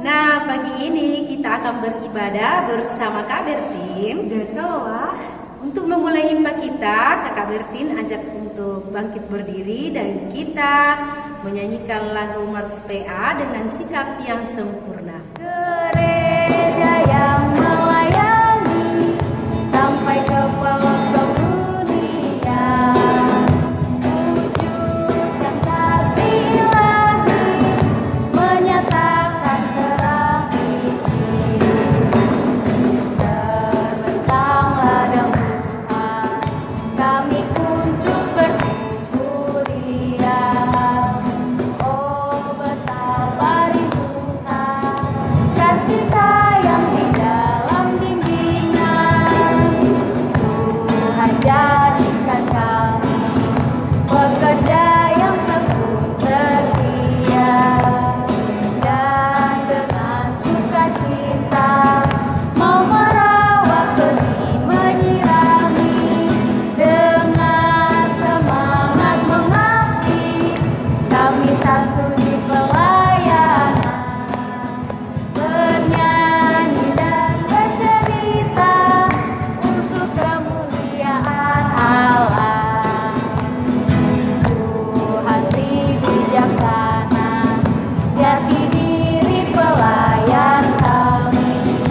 Nah, pagi ini kita akan beribadah bersama Kak Bertin. Untuk memulai IPA kita, Kak Bertin ajak untuk bangkit berdiri dan kita menyanyikan lagu Mars PA dengan sikap yang sempurna. Gereja yang melayani sampai ke pelosok dunia, wujudkan kasih ilahi, menyatakan terang Injil. Terbentanglah dengan Tuhan, kami kunjung bersyukur Dia. Oh, betapa rindukan kasih sayang di dalam bimbingan. Tuhan jadikan kami pekerja yang teguh setia, dan dengan sukacita mau merawat benih menyirami, dengan semangat mengabdi kami satu di pelayanan, bernyanyi dan bercerita untuk kemuliaan Allah. Tuhan bijaksana, jati diri pelayan kami,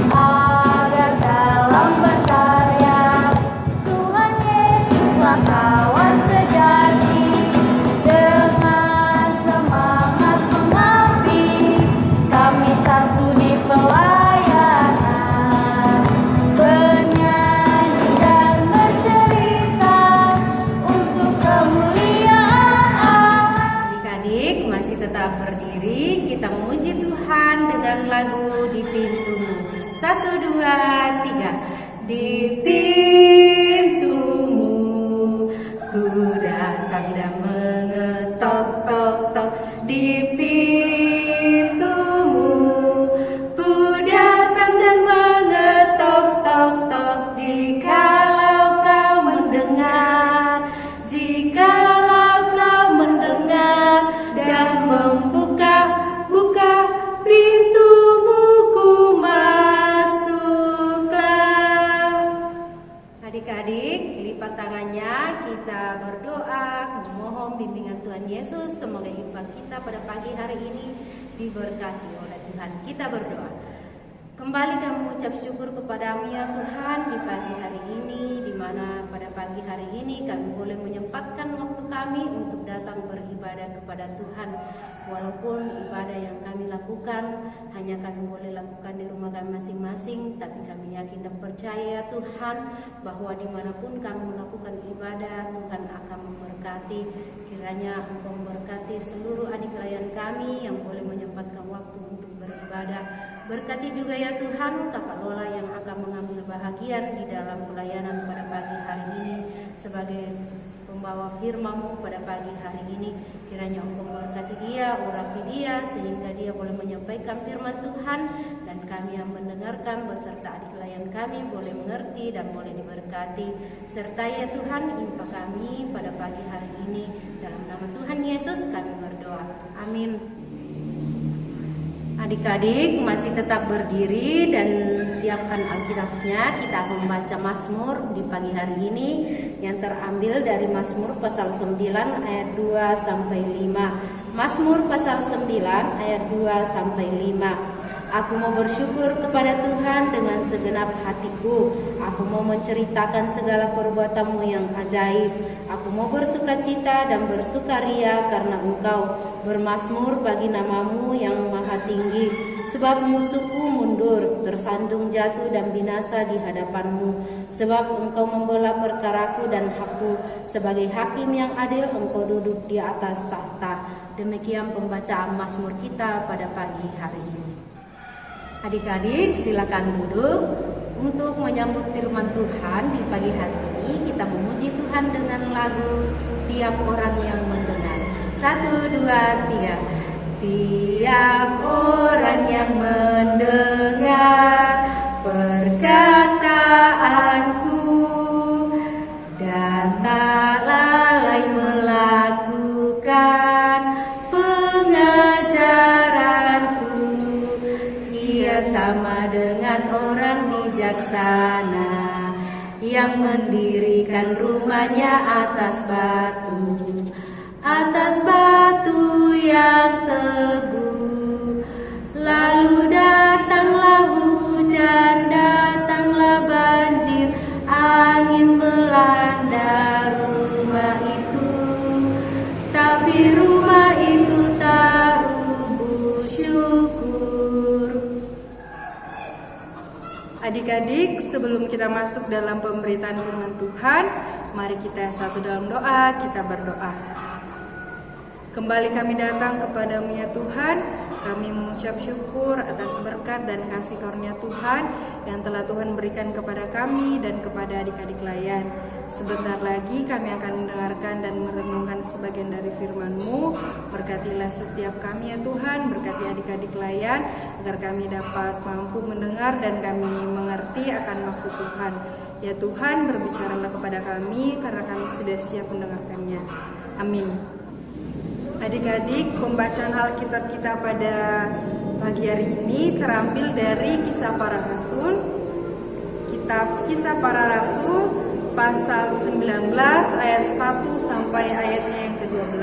agar dalam berkarya Tuhan Yesuslah kawan sejati. Dengan semangat mengabdi kami satu di pelayanan, bernyanyi dan bercerita untuk kemuliaan Allah. Adik-adik masih tetap berdiri, kita memuji Tuhan dengan lagu Di Pintumu. 1, 2, 3. Di pintumu ku datang dan mengetok-tok-tok. Di pintumu ku datang dan mengetok-tok-tok. Jikalau kau mendengar, jikalau kau mendengar dan membuka pintumu, ku masuklah. Adik-adik, lipat tangannya, kita berdoa, memohon bimbingan Tuhan Yesus. Semoga ibadah kita pada pagi hari ini diberkati oleh Tuhan. Kita berdoa. Kembali kami mengucap syukur kepadamu ya Tuhan di pagi hari ini, di mana pada pagi hari ini kami boleh menyempatkan waktu kami untuk datang beribadah kepada Tuhan. Walaupun ibadah yang kami lakukan hanya kami boleh lakukan di rumah kami masing-masing, tapi kami yakin dan percaya Tuhan bahwa dimanapun kami melakukan ibadah, Tuhan akan memberkati. Kiranya Engkau memberkati seluruh adik layan kami yang boleh menyempatkan waktu untuk beribadah. Berkati juga ya Tuhan Kakak Lola yang akan mengambil bahagian di dalam pelayanan pada pagi hari ini sebagai pembawa firman-Mu pada pagi hari ini. Kiranya Engkau memberkati dia, urapi dia sehingga dia boleh menyampaikan firman Tuhan, dan kami yang mendengarkan beserta adik layan kami boleh mengerti dan boleh diberkati. Sertai ya Tuhan impa kami pada pagi hari ini. Dalam nama Tuhan Yesus kami berdoa. Amin. Adik-adik masih tetap berdiri dan siapkan Alkitabnya. Kita akan membaca Mazmur di pagi hari ini yang terambil dari Mazmur pasal 9 ayat 2 sampai 5. Mazmur pasal 9 ayat 2 sampai 5. Aku mau bersyukur kepada Tuhan dengan segenap hatiku. Aku mau menceritakan segala perbuatan-Mu yang ajaib. Aku mau bersukacita dan bersukaria karena Engkau, bermazmur bagi nama-Mu yang maha tinggi. Sebab musuhku mundur, tersandung jatuh dan binasa di hadapan-Mu. Sebab Engkau membela perkaraku dan hakku. Sebagai hakim yang adil, Engkau duduk di atas tahta. Demikian pembacaan Mazmur kita pada pagi hari ini. Adik-adik silakan duduk untuk menyambut firman Tuhan di pagi hari ini. Kita memuji Tuhan dengan lagu Tiap Orang Yang Mendengar. 1, 2, 3. Tiap orang yang mendengar perkataanku dan tak lalai melakukan pengajaran sana yang mendirikan rumahnya atas batu yang teguh. Lalu datanglah hujan, datanglah banjir, angin melanda rumah itu, tapi rumah itu tak rubuh. Syukur. Adik-adik, sebelum kita masuk dalam pemberitaan firman Tuhan, mari kita satu dalam doa, kita berdoa. Kembali kami datang kepadamu ya Tuhan, kami mengucap syukur atas berkat dan kasih karunia Tuhan yang telah Tuhan berikan kepada kami dan kepada adik-adik layan. Sebentar lagi kami akan mendengarkan dan merenungkan sebagian dari firman-Mu. Berkatilah setiap kami ya Tuhan, berkati adik-adik layan, agar kami dapat mampu mendengar dan kami mengerti akan maksud Tuhan. Ya Tuhan, berbicaralah kepada kami, karena kami sudah siap mendengarkannya. Amin. Adik-adik, pembacaan Alkitab kita pada pagi hari ini terambil dari Kisah Para Rasul. Kitab Kisah Para Rasul pasal 19 ayat 1 sampai ayatnya yang ke-12.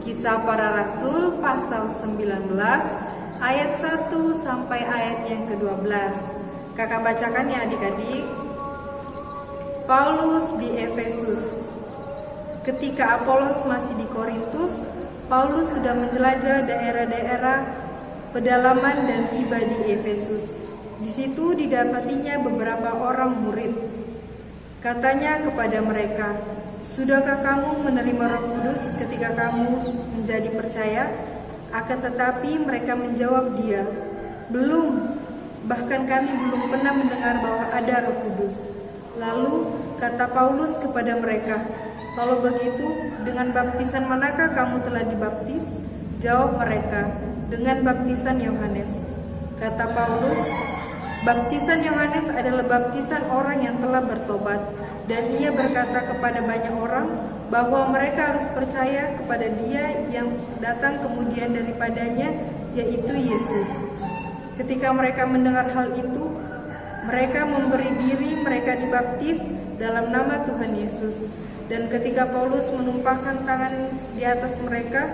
Kisah Para Rasul pasal 19 ayat 1 sampai ayat yang ke-12. Kakak bacakan ya adik-adik. Paulus di Efesus. Ketika Apolos masih di Korintus, Paulus sudah menjelajah daerah-daerah pedalaman dan tiba di Efesus. Di situ didapatinya beberapa orang murid. Katanya kepada mereka, "Sudahkah kamu menerima Roh Kudus ketika kamu menjadi percaya?" Akan tetapi mereka menjawab dia, "Belum, bahkan kami belum pernah mendengar bahwa ada Roh Kudus." Lalu kata Paulus kepada mereka, "Kalau begitu, dengan baptisan manakah kamu telah dibaptis?" Jawab mereka, "Dengan baptisan Yohanes." Kata Paulus, "Baptisan Yohanes adalah baptisan orang yang telah bertobat, dan ia berkata kepada banyak orang bahwa mereka harus percaya kepada Dia yang datang kemudian daripadanya, yaitu Yesus." Ketika mereka mendengar hal itu, mereka memberi diri mereka dibaptis dalam nama Tuhan Yesus. Dan ketika Paulus menumpahkan tangan di atas mereka,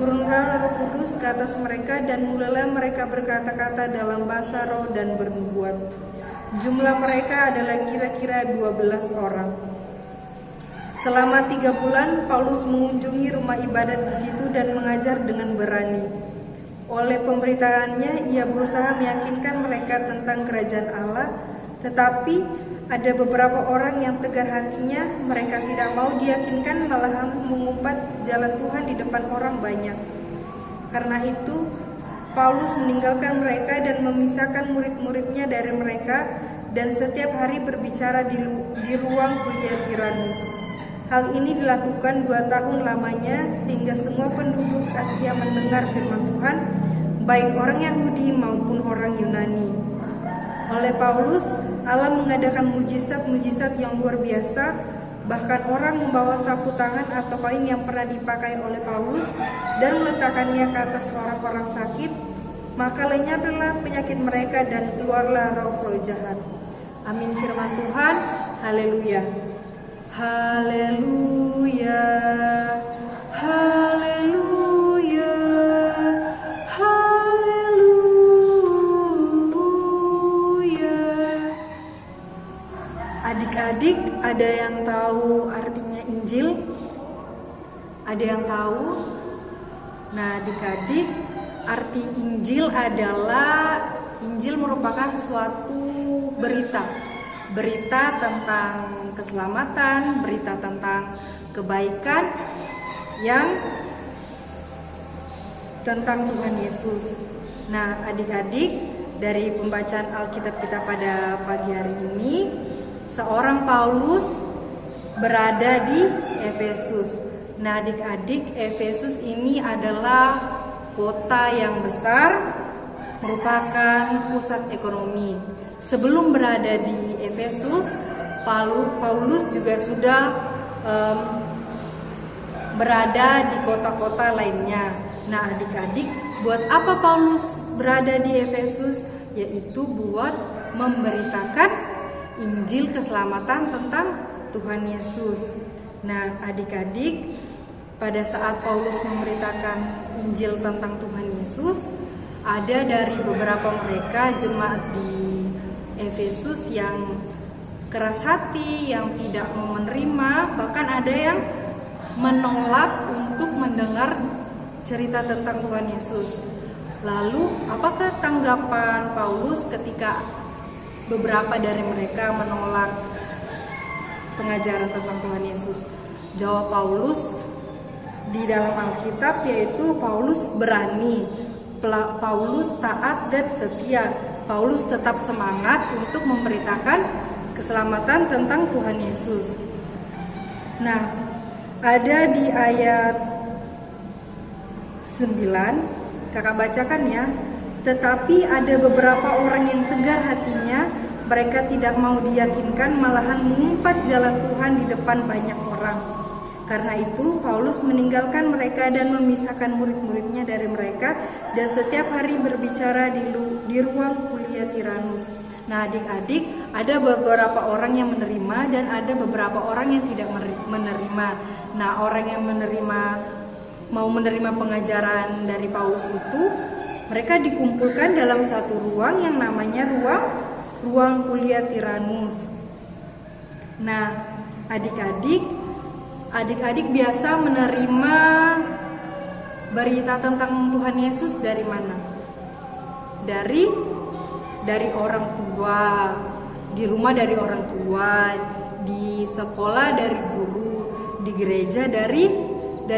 turunlah Roh Kudus ke atas mereka, dan mulailah mereka berkata-kata dalam bahasa roh dan bernubuat. Jumlah mereka adalah kira-kira 12 orang. Selama 3 bulan, Paulus mengunjungi rumah ibadat di situ dan mengajar dengan berani. Oleh pemberitaannya, ia berusaha meyakinkan mereka tentang kerajaan Allah, tetapi ada beberapa orang yang tegar hatinya. Mereka tidak mau diyakinkan, malahan mengumpat jalan Tuhan di depan orang banyak. Karena itu, Paulus meninggalkan mereka dan memisahkan murid-muridnya dari mereka, dan setiap hari berbicara di ruang kuliah Tiranus. Hal ini dilakukan 2 tahun lamanya, sehingga semua penduduk Asia mendengar firman Tuhan, baik orang Yahudi maupun orang Yunani. Oleh Paulus, Allah mengadakan mujizat-mujizat yang luar biasa. Bahkan orang membawa sapu tangan atau kain yang pernah dipakai oleh Paulus dan meletakkannya ke atas orang-orang sakit, maka lenyaplah penyakit mereka dan keluarlah roh-roh jahat. Amin firman Tuhan. Haleluya. Haleluya. Haleluya. Haleluya. Adik-adik, ada yang tahu artinya Injil? Ada yang tahu? Nah, adik-adik, arti Injil adalah, Injil merupakan suatu berita tentang keselamatan, berita tentang kebaikan yang tentang Tuhan Yesus. Nah, adik-adik, dari pembacaan Alkitab kita pada pagi hari ini, seorang Paulus berada di Efesus. Nah, adik-adik, Efesus ini adalah kota yang besar, merupakan pusat ekonomi. Sebelum berada di Efesus, Paulus juga sudah berada di kota-kota lainnya. Nah, adik-adik, buat apa Paulus berada di Efesus? Yaitu buat memberitakan Injil keselamatan tentang Tuhan Yesus. Nah, adik-adik, pada saat Paulus memberitakan Injil tentang Tuhan Yesus, ada dari beberapa mereka jemaat di Efesus yang keras hati, yang tidak mau menerima, bahkan ada yang menolak untuk mendengar cerita tentang Tuhan Yesus. Lalu, apakah tanggapan Paulus ketika beberapa dari mereka menolak pengajaran tentang Tuhan Yesus? Jawab Paulus di dalam Alkitab yaitu Paulus berani, Paulus taat dan setia. Paulus tetap semangat untuk memberitakan keselamatan tentang Tuhan Yesus. Nah, ada di ayat 9, kakak bacakan ya. Tetapi ada beberapa orang yang tegar hatinya, mereka tidak mau diyakinkan, malahan mengumpat jalan Tuhan di depan banyak orang. Karena itu Paulus meninggalkan mereka dan memisahkan murid-muridnya dari mereka, dan setiap hari berbicara di ruang kuliah Tiranus. Nah, adik-adik, ada beberapa orang yang menerima dan ada beberapa orang yang tidak menerima. Nah, orang yang mau menerima pengajaran dari Paulus itu, mereka dikumpulkan dalam satu ruang yang namanya ruang kuliah Tiranus. Nah, adik-adik biasa menerima berita tentang Tuhan Yesus dari mana? Dari orang tua, di rumah dari orang tua, di sekolah dari guru, di gereja dari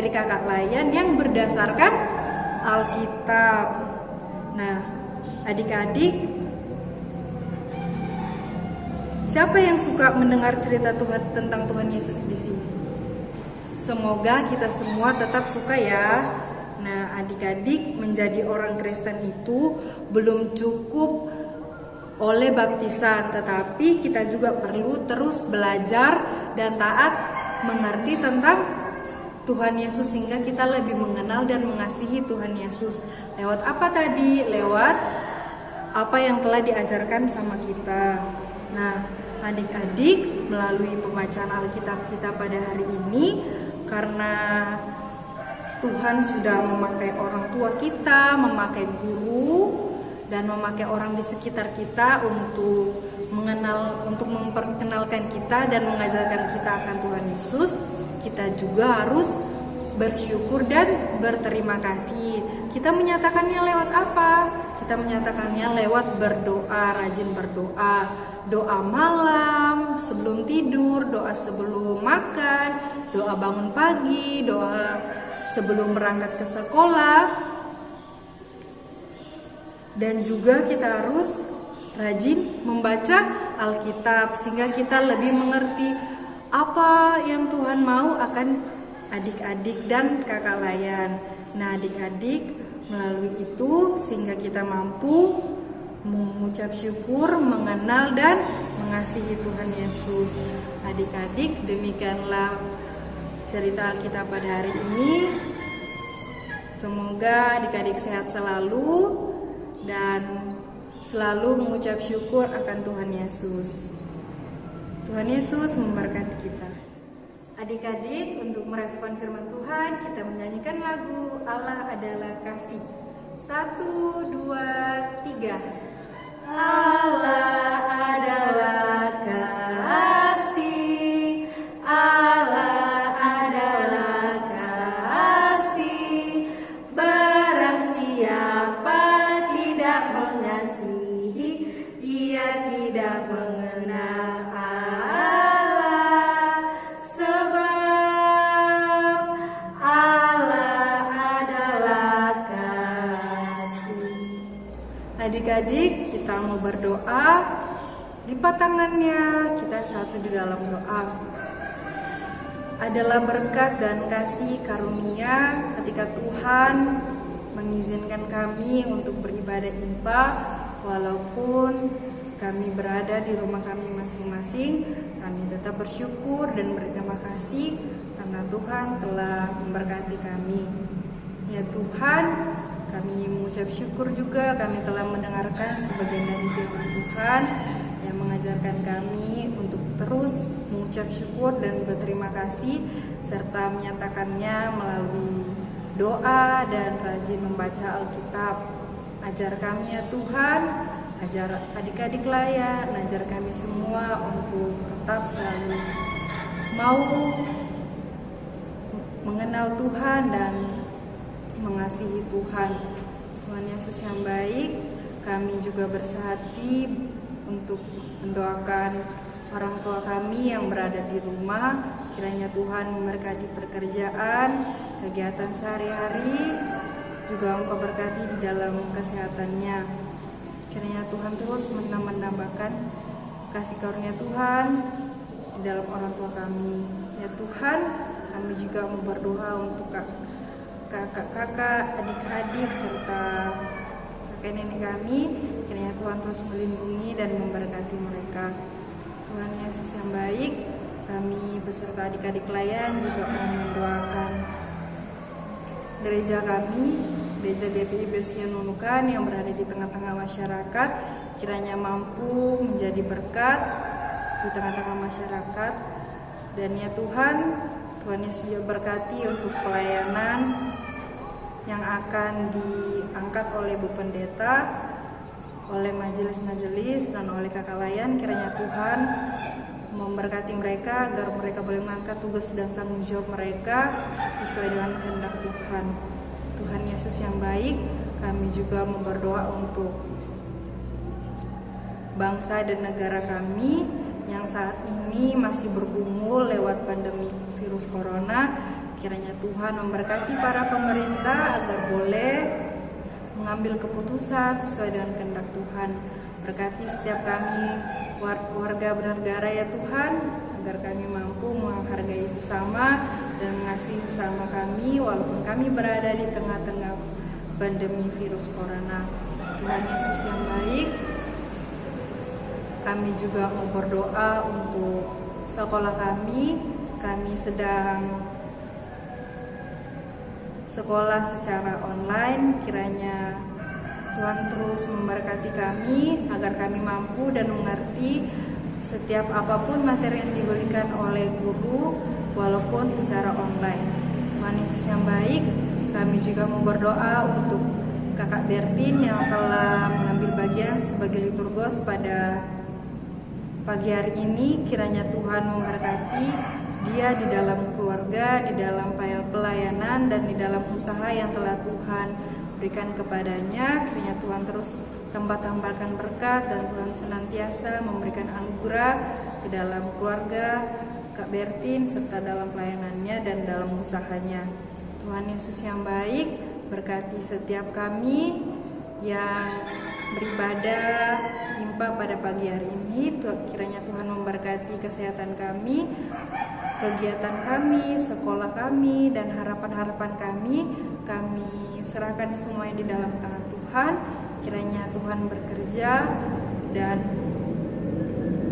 kakak layan yang berdasarkan Alkitab. Nah, adik-adik, siapa yang suka mendengar cerita tentang Tuhan Yesus di sini? Semoga kita semua tetap suka ya. Nah, adik-adik, menjadi orang Kristen itu belum cukup oleh baptisan, tetapi kita juga perlu terus belajar dan taat mengerti tentang Tuhan Yesus sehingga kita lebih mengenal dan mengasihi Tuhan Yesus. Lewat apa tadi? Lewat apa yang telah diajarkan sama kita. Nah, adik-adik, melalui pembacaan Alkitab kita pada hari ini, karena Tuhan sudah memakai orang tua kita, memakai guru, dan memakai orang di sekitar kita untuk memperkenalkan kita dan mengajarkan kita akan Tuhan Yesus, kita juga harus bersyukur dan berterima kasih. Kita menyatakannya lewat apa? Kita menyatakannya lewat berdoa, rajin berdoa. Doa malam, sebelum tidur, doa sebelum makan, doa bangun pagi, doa sebelum berangkat ke sekolah. Dan juga kita harus rajin membaca Alkitab sehingga kita lebih mengerti apa yang Tuhan mau akan adik-adik dan kakak layan. Nah, adik-adik, melalui itu sehingga kita mampu mengucap syukur, mengenal dan mengasihi Tuhan Yesus. Adik-adik, demikianlah cerita Alkitab pada hari ini. Semoga adik-adik sehat selalu dan selalu mengucap syukur akan Tuhan Yesus. Tuhan Yesus memberkati kita. Adik-adik, untuk merespon firman Tuhan, kita menyanyikan lagu Allah Adalah Kasih. 1, 2, 3. Allah adalah kasih, Allah adalah kasih. Barang siapa tidak mengasihi, dia tidak mengenal Allah, sebab Allah adalah kasih. Adik-adik, kita mau berdoa, lipat tangannya, kita satu di dalam doa. Adalah berkat dan kasih karunia ketika Tuhan mengizinkan kami untuk beribadah IMPA, walaupun kami berada di rumah kami masing-masing. Kami tetap bersyukur dan berterima kasih karena Tuhan telah memberkati kami. Ya Tuhan, Kami mengucap syukur juga kami telah mendengarkan sebagian dari firman Tuhan yang mengajarkan kami untuk terus mengucap syukur dan berterima kasih serta menyatakannya melalui doa dan rajin membaca Alkitab. Ajar kami ya Tuhan, ajar adik-adik layan, ajar kami semua untuk tetap selalu mau mengenal Tuhan dan mengasihi Tuhan. Tuhan Yesus yang baik, kami juga bersehati untuk mendoakan orang tua kami yang berada di rumah. Kiranya Tuhan memberkati pekerjaan, kegiatan sehari-hari, juga Engkau berkati di dalam kesehatannya. Kiranya Tuhan terus menambahkan kasih karunia Tuhan di dalam orang tua kami. Ya Tuhan, kami juga mau berdoa untuk kakak-kakak, adik-adik, serta kakek nenek kami. Kiranya Tuhan terus melindungi dan memberkati mereka. Tuhan Yesus yang baik, kami beserta adik-adik layan juga mau mendoakan gereja kami, Gereja GPI Besia Nunukan yang berada di tengah-tengah masyarakat. Kiranya mampu menjadi berkat di tengah-tengah masyarakat. Dan ya Tuhan Yesus juga berkati untuk pelayanan yang akan diangkat oleh Bu Pendeta, oleh majelis-majelis, dan oleh kakak layan. Kiranya Tuhan memberkati mereka agar mereka boleh mengangkat tugas dan tanggung jawab mereka sesuai dengan kehendak Tuhan. Tuhan Yesus yang baik, kami juga berdoa untuk bangsa dan negara kami yang saat ini masih bergumul lewat pandemi virus corona. Kiranya Tuhan memberkati para pemerintah agar boleh mengambil keputusan sesuai dengan kehendak Tuhan. Berkati setiap kami warga bernegara ya Tuhan, agar kami mampu menghargai sesama dan mengasihi sesama kami walaupun kami berada di tengah-tengah pandemi virus corona. Tuhan Yesus yang baik, kami juga mau berdoa untuk sekolah kami. Kami sedang sekolah secara online. Kiranya Tuhan terus memberkati kami agar kami mampu dan mengerti setiap apapun materi yang diberikan oleh guru walaupun secara online. Tuhan Yesus yang baik, kami juga mau berdoa untuk Kakak Bertin yang telah mengambil bagian sebagai liturgos pada pagi hari ini. Kiranya Tuhan memberkati dia di dalam keluarga, di dalam pelayanan, dan di dalam usaha yang telah Tuhan berikan kepadanya. Kiranya Tuhan terus tambahkan berkat dan Tuhan senantiasa memberikan anugerah ke dalam keluarga Kak Bertin serta dalam pelayanannya dan dalam usahanya. Tuhan Yesus yang baik, berkati setiap kami yang beribadah limpah pada pagi hari ini. Kiranya Tuhan memberkati kesehatan kami, kegiatan kami, sekolah kami, dan harapan-harapan kami. Kami serahkan semuanya di dalam tangan Tuhan. Kiranya Tuhan bekerja dan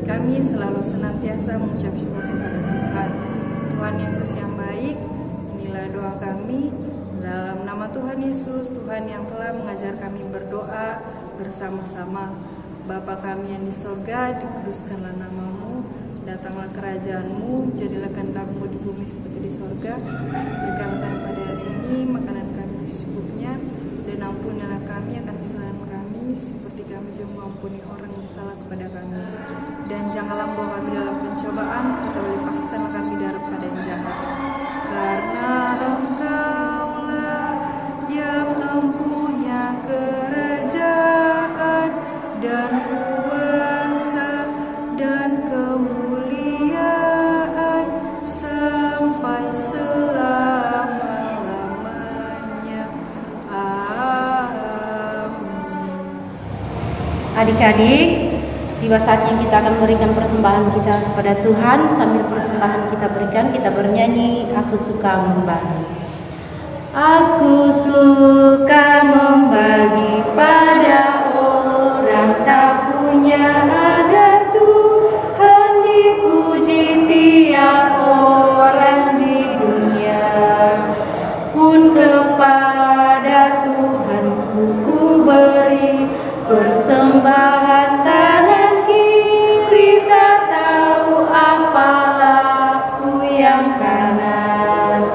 kami selalu senantiasa mengucap syukur kepada Tuhan. Tuhan Yesus yang baik, inilah doa kami dalam nama Tuhan Yesus, Tuhan yang telah mengajar kami berdoa bersama-sama. Bapa kami yang di sorga, dikuduskanlah namamu, datanglah kerajaan-Mu, jadilah kehendak-Mu di bumi seperti di sorga. Berikanlah kami pada hari ini makanan kami secukupnya, dan ampunilah kami akan kesalahan kami, seperti kami juga mengampuni orang yang bersalah kepada kami. Dan janganlah membawa kami dalam pencobaan, tetapi lepaskanlah kami daripada yang jahat. Karena Engkaulah yang mempunyai kerajaan dan kuasa dan kemuliaan sampai selama-lamanya. Amin. Adik-adik, tiba saatnya kita akan berikan persembahan kita kepada Tuhan. Sambil persembahan kita berikan, kita bernyanyi Aku Suka Membagi. Aku suka membagi pada orang tak punya, agar Tuhan dipuji tiap orang di dunia. Pun kepada Tuhan beri persembahan tangan kiri, tak tahu apa laku yang kanan.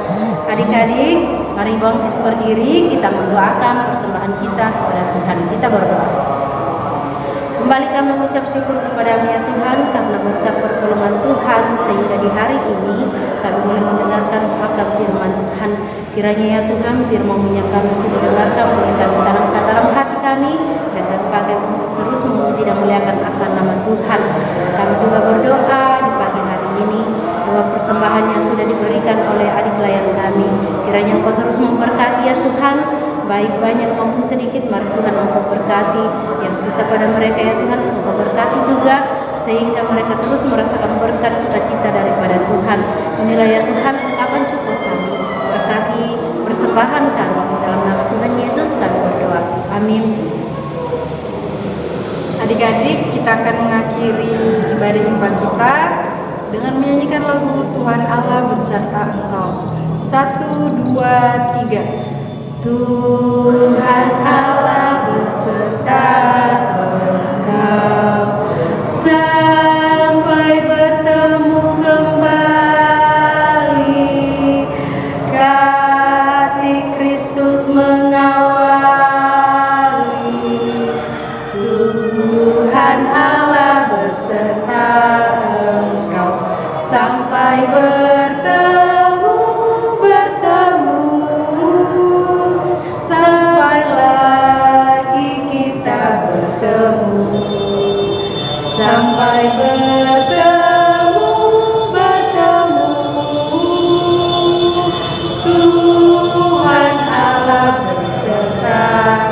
Adik-adik, mari bangkit berdiri, kita mendoakan persembahan kita kepada Tuhan. Kita berdoa. Kembali kami mengucap syukur kepada-Mu ya Tuhan, karena berkat pertolongan Tuhan sehingga di hari ini kami boleh mendengarkan akan firman Tuhan. Kiranya ya Tuhan, firman-Mu yang kami sudah dengarkan boleh kami tanamkan dalam hati kami dan kami pakai untuk terus memuji dan muliakan akan nama Tuhan. Dan kami juga berdoa di pagi hari ini, doa persembahan yang sudah diberikan oleh adik klien kami, kiranya Engkau terus memberkati ya Tuhan, baik banyak maupun sedikit. Mari Tuhan Engkau berkati yang sisa pada mereka ya Tuhan, Engkau berkati juga sehingga mereka terus merasakan berkat sukacita daripada Tuhan. Inilah ya Tuhan ungkapan syukur kami, berkati persembahan kami, dalam nama Tuhan Yesus kami berdoa, amin. Adik-adik, kita akan mengakhiri ibadah impan kita dengan menyanyikan lagu Tuhan Allah beserta Engkau. 1, 2, 3. Tuhan Allah beserta Engkau sampai bertemu kembali. Kasih Kristus mengawali. Tuhan Allah beserta Engkau sampai bertemu, sampai lagi kita bertemu, sampai bertemu. Tuhan Allah beserta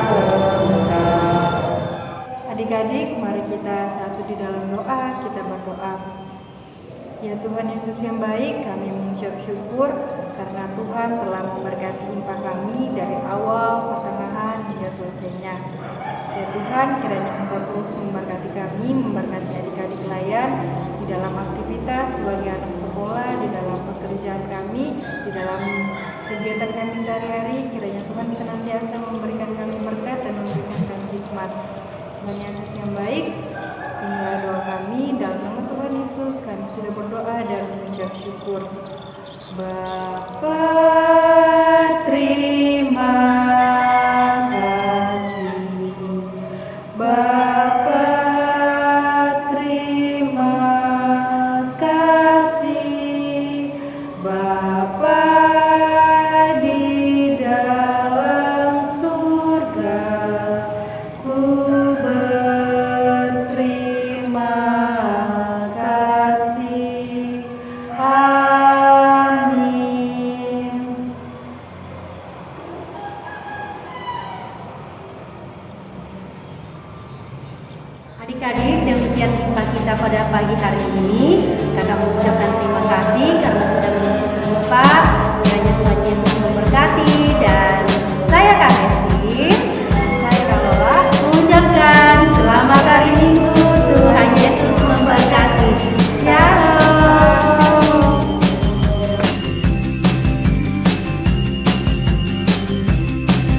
Engkau. Adik-adik, mari kita satu di dalam doa, kita berdoa. Ya Tuhan Yesus yang baik, kami mengucap syukur karena Tuhan telah memberkati impak kami dari awal, pertengahan, hingga selesainya. Ya Tuhan, kiranya Engkau terus memberkati kami, memberkati adik-adik layan di dalam aktivitas sebagai anak sekolah, di dalam pekerjaan kami, di dalam kegiatan kami sehari-hari. Kiranya Tuhan senantiasa memberikan kami berkat dan memberikan kami hikmat. Tuhan Yesus yang baik, inilah doa kami, dalam nama Tuhan Yesus kami sudah berdoa dan mengucap syukur. Bapa, terima kasih. Bapa, terima kasih. Bapa di dalam surga, ku berterima kasih. Amin. Adik-adik, demikian impak kita pada pagi hari ini. Kakak mengucapkan terima kasih karena sudah mengikuti impak. Kiranya Tuhan Yesus memberkati, dan saya Kakak